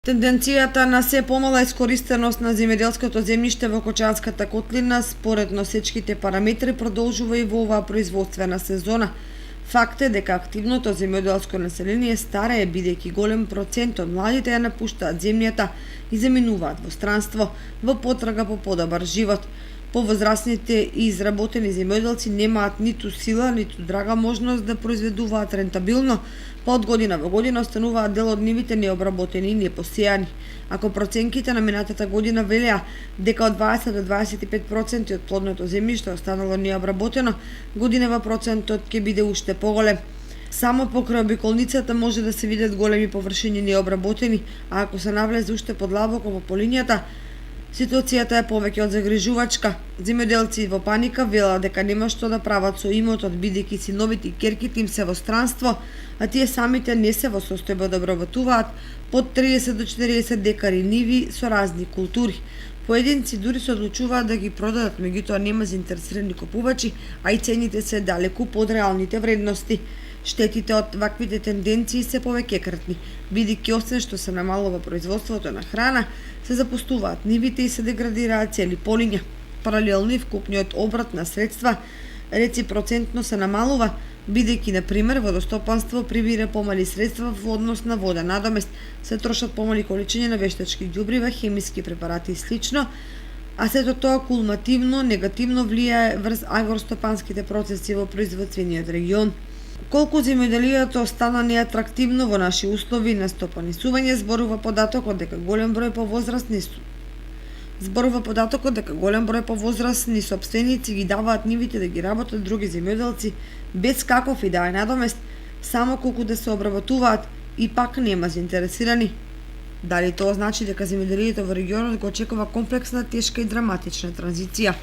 Тенденцијата на се помала искористеност на земјоделското земјиште во Кочанската котлина според носечките параметри продолжува и во оваа производствена сезона. Факт е дека активното земјоделско население старее, бидејќи голем процент од младите ја напуштаат земјата и заминуваат во странство во потрага по подобар живот. Повозрасните и изработени земјоделци немаат ниту сила, ниту драга можност да произведуваат рентабилно, па од година во година остануваат дел од нивите необработени и непосејани. Ако проценките на минатата година велеа дека од 20 до 25% од плодното земјиште останало необработено, годинева процентот ќе биде уште поголем. Само покрај обиколницата може да се видат големи површини необработени, а ако се навлезе уште подлабоко во полињата, ситуацијата е повеќе од загрижувачка. Земјоделци во паника велат дека нема што да прават со имотот, бидејќи синовите и ќерките им се во странство, а тие самите не се во состојба да обработуваат под 30 до 40 декари ниви со разни култури. Поединци дури се одлучуваат да ги продадат, меѓутоа нема заинтересирани купувачи, а и цените се далеку под реалните вредности. Штетите од ваквите тенденции се повеќе кратни, бидејќи освен што се намалува производството на храна, се запустуваат нивите и се деградираат цели полиња. Паралелно и вкупниот обрат на средства реципроцентно се намалува, бидејќи на пример водостопанство прибира помали средства во однос на вода надомест, се трошат помали количини на вештачки ѓубрива, хемиски препарати и слично, а сето тоа кумулативно негативно влијае врз агростопанските процеси во производствениот регион. Колку земјоделието стана неатрактивно во наши услови на стопанисување, зборува податокот дека голем број повозрасни сопственици ги даваат нивите да ги работат други земјоделци без каков и да е надомест, само колку да се обработуваат и пак нема заинтересирани. Дали тоа значи дека земјоделието во регионот го очекува комплексна, тешка и драматична транзиција?